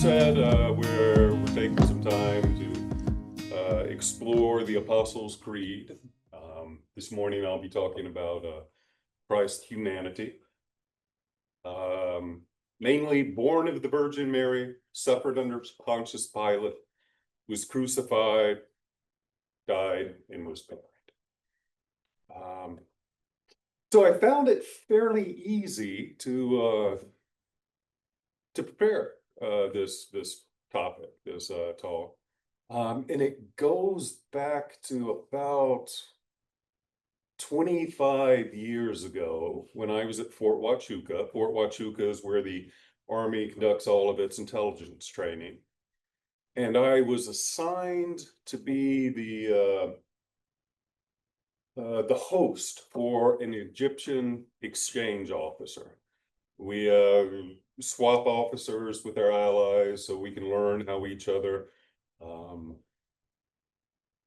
said, we're taking some time to explore the Apostles' Creed. This morning I'll be talking about Christ's humanity. Mainly born of the Virgin Mary, suffered under Pontius Pilate, was crucified, died, and was buried. So I found it fairly easy to prepare this topic, this talk, and it goes back to about 25 years ago when I was at Fort Huachuca. Fort Huachuca is where the Army conducts all of its intelligence training, and I was assigned to be the host for an Egyptian exchange officer. We swap officers with our allies so we can learn how each other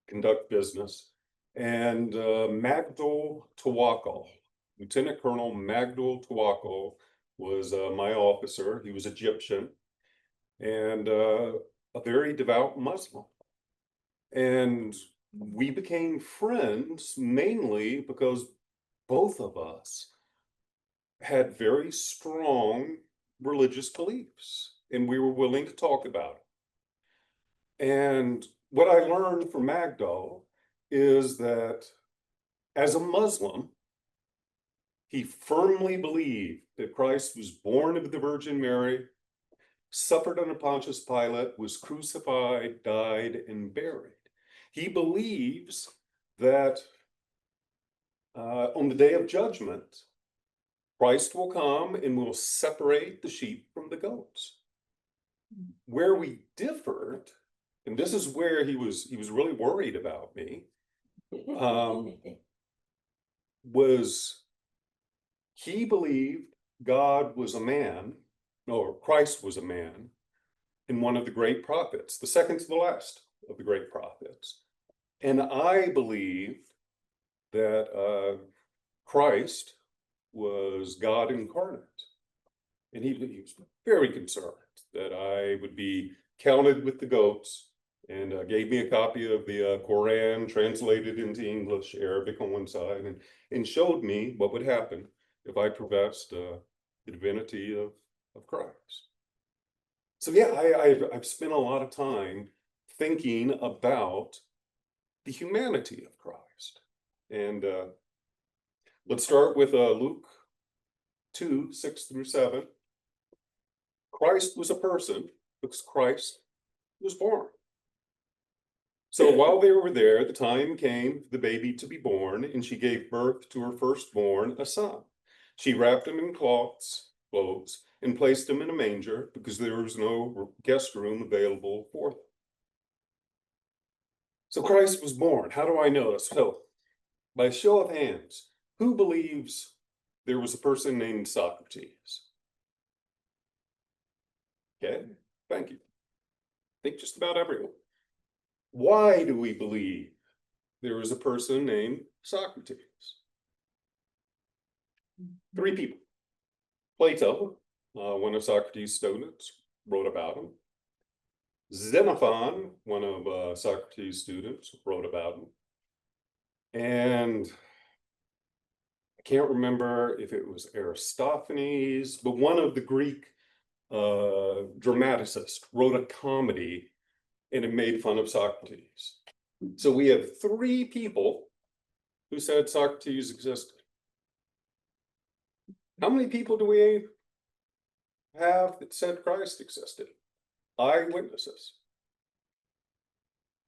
conduct business. And Magdal Tawakal, Lieutenant Colonel Magdal Tawakal, was my officer. He was Egyptian and a very devout Muslim. And we became friends mainly because both of us had very strong religious beliefs and we were willing to talk about it. And what I learned from Magdal is that as a Muslim, he firmly believed that Christ was born of the Virgin Mary, suffered under Pontius Pilate, was crucified, died, and buried. He believes that on the day of judgment, Christ will come and will separate the sheep from the goats. Where we differed, and this is where he was really worried about me, was he believed God was a man, or Christ was a man, and one of the great prophets, the second to the last of the great prophets. And I believed that Christ was God incarnate. And he was very concerned that I would be counted with the goats, and gave me a copy of the Quran translated into English, Arabic on one side, and showed me what would happen if I professed the divinity of Christ. So yeah, I've spent a lot of time thinking about the humanity of Christ. And let's start with Luke 2, 6 through 7. Christ was a person because Christ was born. So while they were there, the time came for the baby to be born, and she gave birth to her firstborn, a son. She wrapped him in cloths, and placed him in a manger because there was no guest room available for them. So Christ was born. How do I know this? So, by a show of hands, who believes there was a person named Socrates? Okay, thank you. I think just about everyone. Why do we believe there was a person named Socrates? 3 people. Plato, one of Socrates' students, wrote about him. Xenophon, one of Socrates' students, wrote about him. And I can't remember if it was Aristophanes, but one of the Greek dramaticists wrote a comedy and it made fun of Socrates. So we have 3 people who said Socrates existed. How many people do we have that said Christ existed? Eyewitnesses.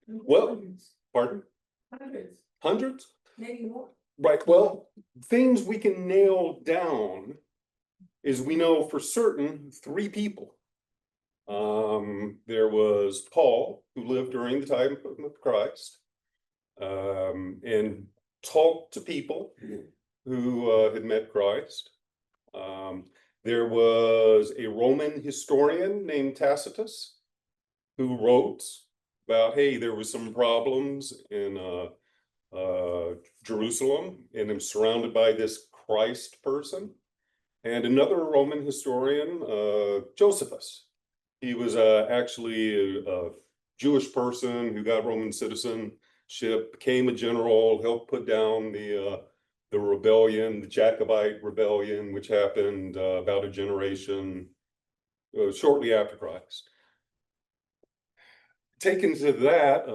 Well, pardon? Hundreds, Hundreds? maybe more. Right, well, things we can nail down is we know for certain 3 people. There was Paul, who lived during the time of Christ, and talked to people who had met Christ. There was a Roman historian named Tacitus who wrote about, hey, there was some problems in Jerusalem, and I'm surrounded by this Christ person. And another Roman historian, Josephus, He was actually a Jewish person who got Roman citizenship, became a general, helped put down the rebellion, the Jacobite rebellion, which happened about a generation shortly after Christ. Taken to that,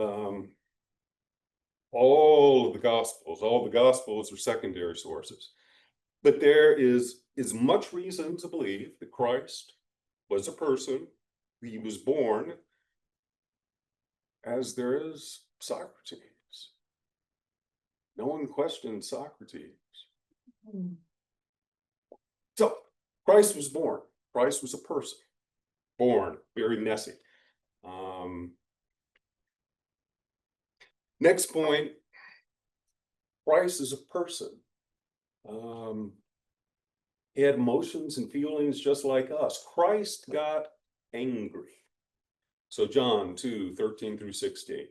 all the Gospels are secondary sources. But there is as much reason to believe that Christ was a person, he was born, as there is Socrates. No one questions Socrates. So Christ was born. Christ was a person, born, very messy. Next point, Christ is a person. He had emotions and feelings just like us. Christ got angry. So John 2:13-16.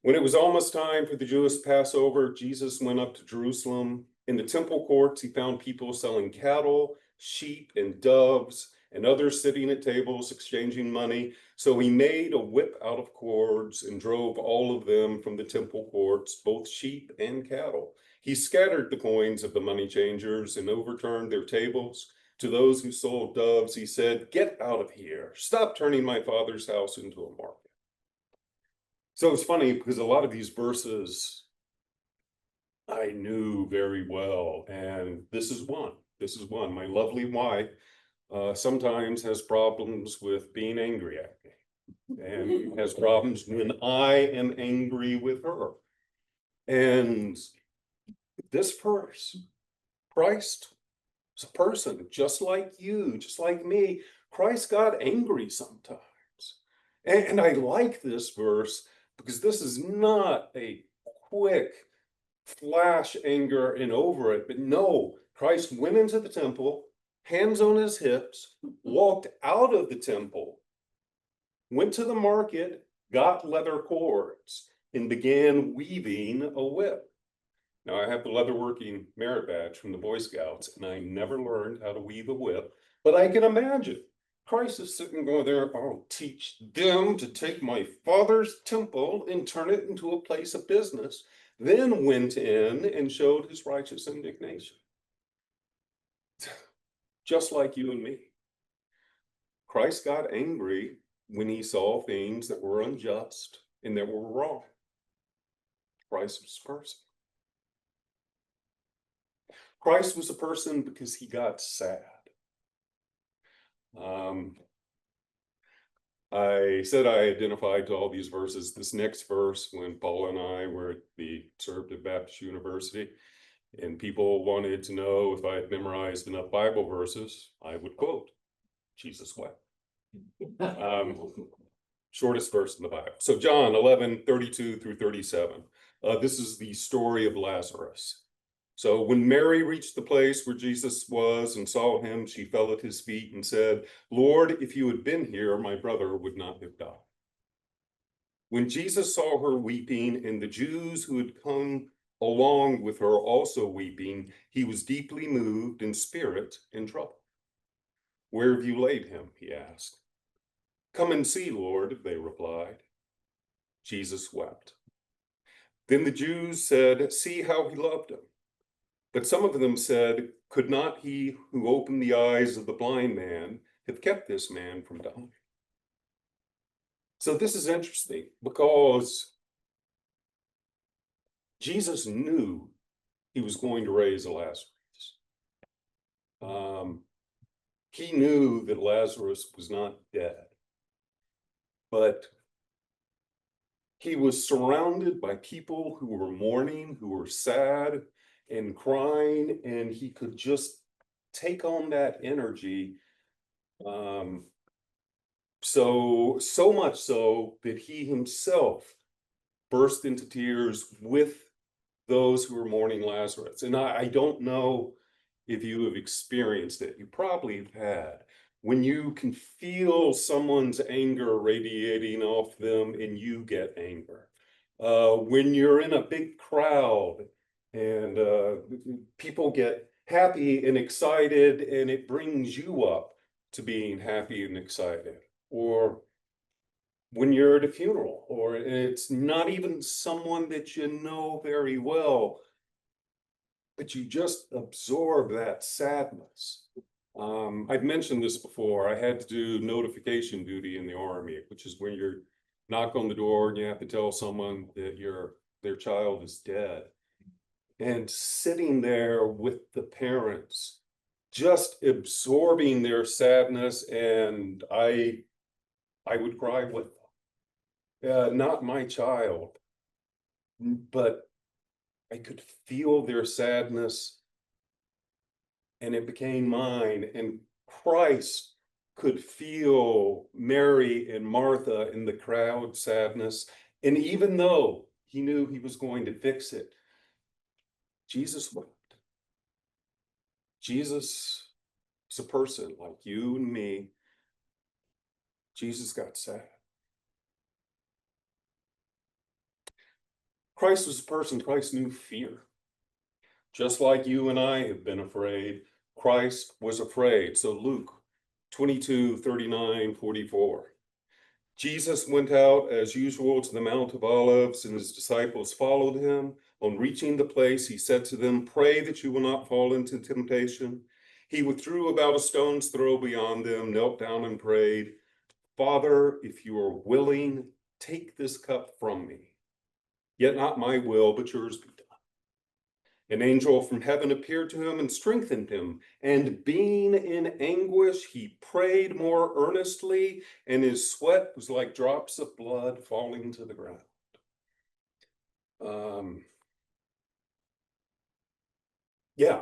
When it was almost time for the Jewish Passover, Jesus went up to Jerusalem. In the temple courts, he found people selling cattle, sheep, and doves, and others sitting at tables exchanging money. So he made a whip out of cords and drove all of them from the temple courts, both sheep and cattle. He scattered the coins of the money changers and overturned their tables. To those who sold doves, he said, "Get out of here. Stop turning my Father's house into a market." So it's funny because a lot of these verses I knew very well, and this is one. This is one. My lovely wife sometimes has problems with being angry at me, and has problems when I am angry with her. And this verse, Christ is a person just like you, just like me. Christ got angry sometimes. And I like this verse because this is not a quick flash anger and over it, but no, Christ went into the temple, hands on his hips, walked out of the temple, went to the market, got leather cords, and began weaving a whip. Now, I have the leatherworking merit badge from the Boy Scouts, and I never learned how to weave a whip, but I can imagine Christ is sitting going there, "I'll teach them to take my Father's temple and turn it into a place of business," then went in and showed his righteous indignation. Just like you and me. Christ got angry when he saw things that were unjust and that were wrong. Christ was a person. Christ was a person because he got sad. I said I identified to all these verses. This next verse, when Paul and I were at the Conservative Baptist University, and people wanted to know if I had memorized enough Bible verses, I would quote, "Jesus wept." Shortest verse in the Bible. So John 11:32-37. This is the story of Lazarus. So when Mary reached the place where Jesus was and saw him, she fell at his feet and said, "Lord, if you had been here, my brother would not have died." When Jesus saw her weeping and the Jews who had come along with her also weeping, he was deeply moved in spirit and troubled. "Where have you laid him?" he asked. "Come and see, Lord," they replied. Jesus wept. Then the Jews said, "See how he loved him." But some of them said, "Could not he who opened the eyes of the blind man have kept this man from dying?" So this is interesting because Jesus knew he was going to raise Lazarus. He knew that Lazarus was not dead, but he was surrounded by people who were mourning, who were sad and crying, and he could just take on that energy. So much so that he himself burst into tears with those who were mourning Lazarus. And I don't know if you have experienced it. You probably have had. When you can feel someone's anger radiating off them and you get anger. When you're in a big crowd and people get happy and excited and it brings you up to being happy and excited. or when you're at a funeral, or it's not even someone that you know very well, but you just absorb that sadness. I've mentioned this before. I had to do notification duty in the Army, which is when you knock on the door and you have to tell someone that their child is dead. And sitting there with the parents, just absorbing their sadness, and I would cry with them. Not my child, but I could feel their sadness, and it became mine. And Christ could feel Mary and Martha in the crowd sadness. And even though he knew he was going to fix it, Jesus wept. Jesus is a person like you and me. Jesus got sad. Christ was a person. Christ knew fear. Just like you and I have been afraid, Christ was afraid. So Luke 22:39-44. Jesus went out as usual to the Mount of Olives, and his disciples followed him. On reaching the place, he said to them, "Pray that you will not fall into temptation." He withdrew about a stone's throw beyond them, knelt down and prayed, "Father, if you are willing, take this cup from me. Yet not my will, but yours be done." An angel from heaven appeared to him and strengthened him. And being in anguish, he prayed more earnestly, and his sweat was like drops of blood falling to the ground.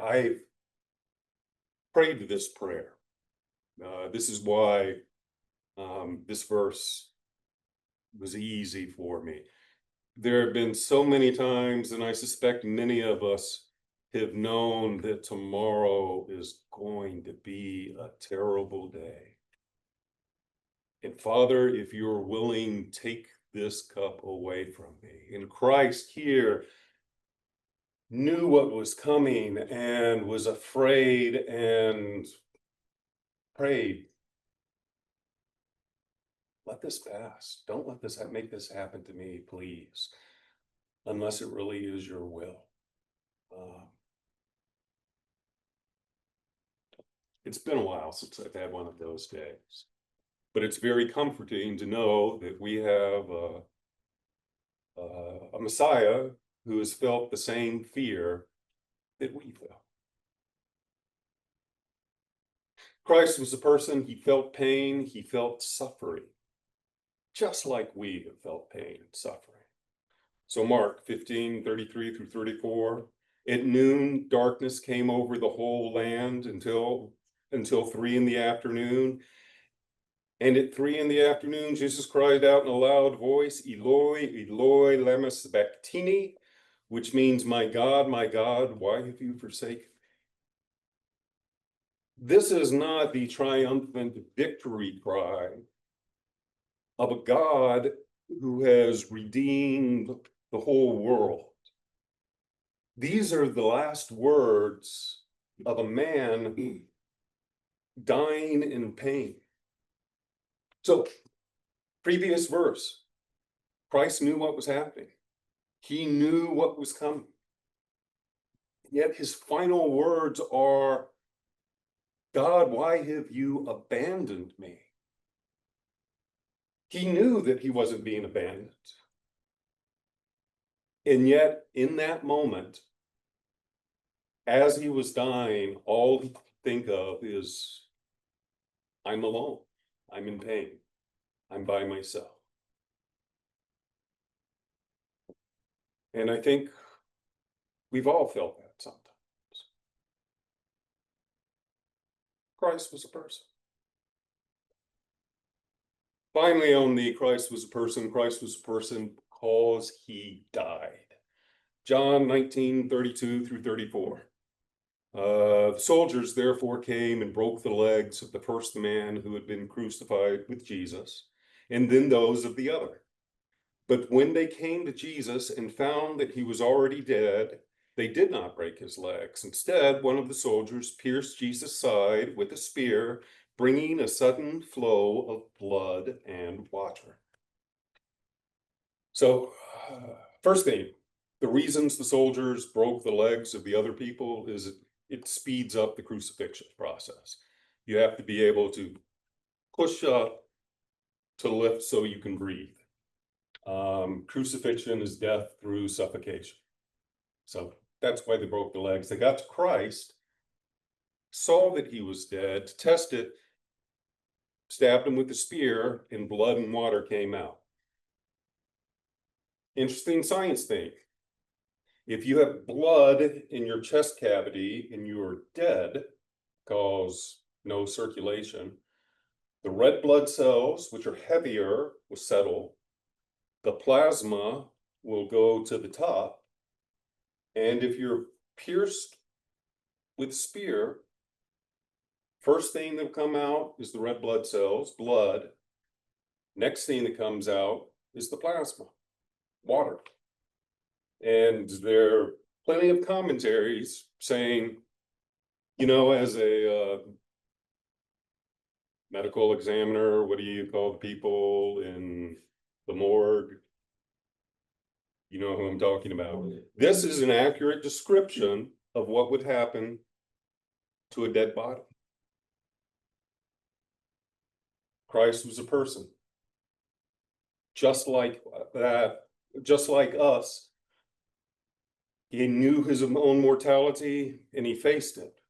I prayed this prayer. This is why this verse was easy for me. There have been so many times, and I suspect many of us have known that tomorrow is going to be a terrible day. And Father, if you're willing, take this cup away from me. And Christ here knew what was coming and was afraid and prayed, "Let this pass. Don't let this make this happen to me, please, unless it really is your will." It's been a while since I've had one of those days, but it's very comforting to know that we have a Messiah who has felt the same fear that we felt. Christ was a person. He felt pain, he felt suffering, just like we have felt pain and suffering. So Mark 15:33-34, at noon, darkness came over the whole land until 3 in the afternoon. And at 3 in the afternoon, Jesus cried out in a loud voice, "Eloi, Eloi, lama sabachthani," which means, my God, why have you forsaken me?" This is not the triumphant victory cry of a God who has redeemed the whole world. These are the last words of a man dying in pain. So, previous verse, Christ knew what was happening. He knew what was coming. Yet his final words are, "God, why have you abandoned me?" He knew that he wasn't being abandoned. And yet, in that moment, as he was dying, all he could think of is, "I'm alone. I'm in pain. I'm by myself." And I think we've all felt that sometimes. Christ was a person. Finally, on the Christ was a person because he died. John 19:32-34. The soldiers therefore came and broke the legs of the first man who had been crucified with Jesus, and then those of the other. But when they came to Jesus and found that he was already dead, they did not break his legs. Instead, one of the soldiers pierced Jesus' side with a spear, bringing a sudden flow of blood and water. So, first thing, the reasons the soldiers broke the legs of the other people is it speeds up the crucifixion process. You have to be able to push up to lift so you can breathe. Crucifixion is death through suffocation. So that's why they broke the legs. They got to Christ, saw that he was dead, to test it, stabbed him with a spear, and blood and water came out. Interesting science thing. If you have blood in your chest cavity and you are dead, cause no circulation, the red blood cells, which are heavier, will settle. The plasma will go to the top. And if you're pierced with a spear, first thing that will come out is the red blood cells, blood. Next thing that comes out is the plasma, water. And there are plenty of commentaries saying, you know, as a medical examiner, what do you call the people in the morgue? You know who I'm talking about. This is an accurate description of what would happen to a dead body. Christ was a person. Just like that, just like us, he knew his own mortality and he faced it,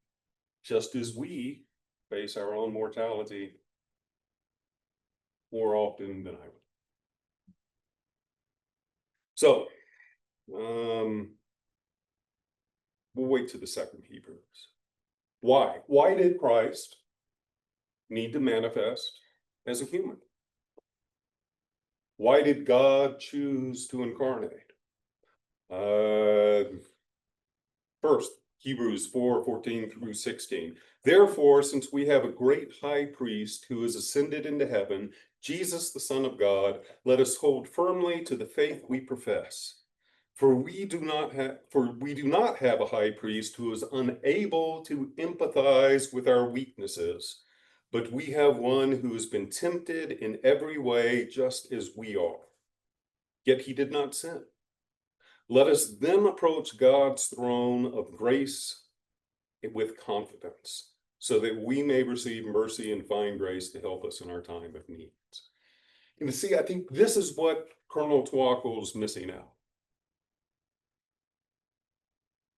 just as we face our own mortality more often than I would. So, we'll wait to the second Hebrews. Why? Why did Christ need to manifest as a human? Why did God choose to incarnate? First, Hebrews 4:14-16. Therefore, since we have a great high priest who has ascended into heaven, Jesus, the Son of God, let us hold firmly to the faith we profess. For we do not have a high priest who is unable to empathize with our weaknesses, but we have one who has been tempted in every way just as we are. Yet he did not sin. Let us then approach God's throne of grace with confidence, so that we may receive mercy and find grace to help us in our time of need. And you see, I think this is what Colonel Twackle is missing out.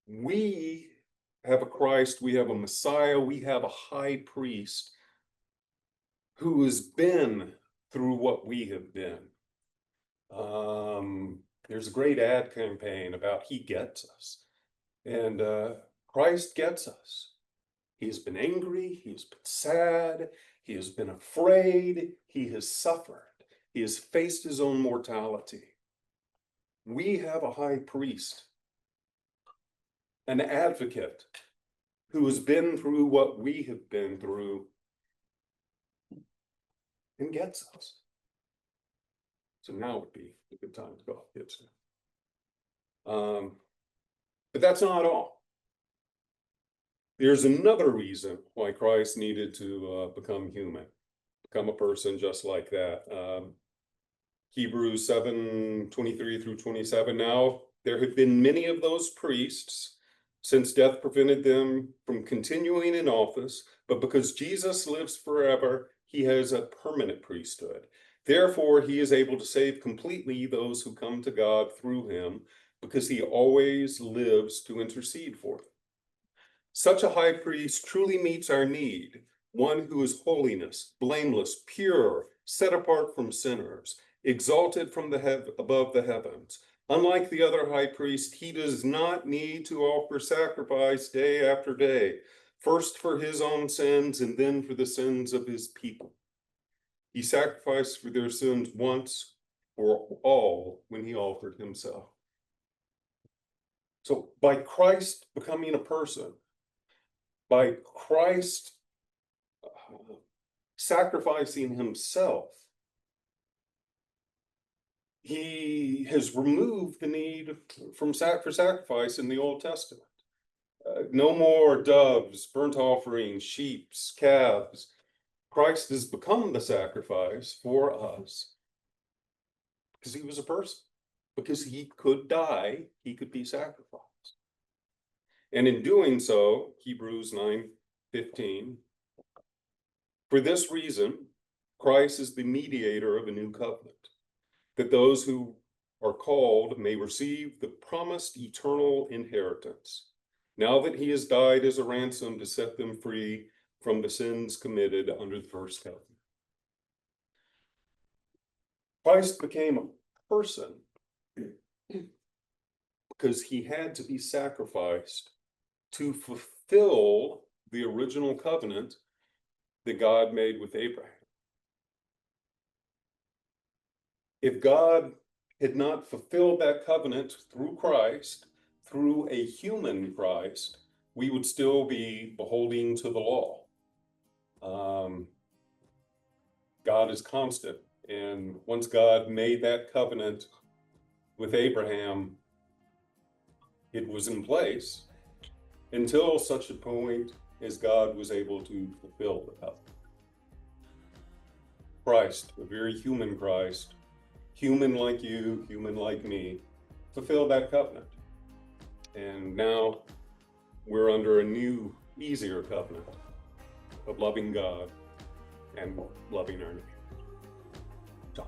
We have a Christ, we have a Messiah, we have a high priest who has been through what we have been. There's a great ad campaign about he gets us. And Christ gets us. He has been angry, he has been sad, he has been afraid, he has suffered, he has faced his own mortality. We have a high priest, an advocate who has been through what we have been through and gets us. So now would be a good time to go. But that's not all. There's another reason why Christ needed to become human, become a person just like that. Hebrews 7:23-27. Now, there have been many of those priests since death prevented them from continuing in office, but because Jesus lives forever, he has a permanent priesthood. Therefore, he is able to save completely those who come to God through him, because he always lives to intercede for them. Such a high priest truly meets our need, one who is holiness, blameless, pure, set apart from sinners, exalted from above the heavens. Unlike the other high priest, he does not need to offer sacrifice day after day, first for his own sins and then for the sins of his people. He sacrificed for their sins once for all when he offered himself. So by Christ becoming a person, by Christ sacrificing himself, he has removed the need for sacrifice in the Old Testament. No more doves, burnt offerings, sheep, calves. Christ has become the sacrifice for us because he was a person, because he could die, he could be sacrificed. And in doing so, Hebrews 9:15, for this reason, Christ is the mediator of a new covenant, that those who are called may receive the promised eternal inheritance, now that he has died as a ransom to set them free from the sins committed under the first covenant. Christ became a person because he had to be sacrificed to fulfill the original covenant that God made with Abraham. If God had not fulfilled that covenant through Christ, through a human Christ, we would still be beholding to the law. God is constant, and once God made that covenant with Abraham, it was in place until such a point as God was able to fulfill the covenant. Christ, a very human Christ, human like you, human like me, fulfilled that covenant. And now we're under a new, easier covenant of loving God and loving our neighbor. So,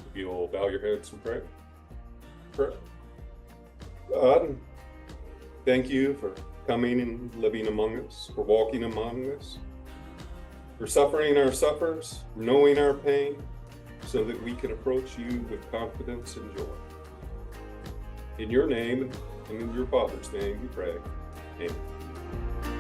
if you'll bow your heads and pray. Pray. God, thank you for coming and living among us, for walking among us, for suffering our suffers, for knowing our pain, so that we can approach you with confidence and joy. In your name and in your Father's name we pray. Amen.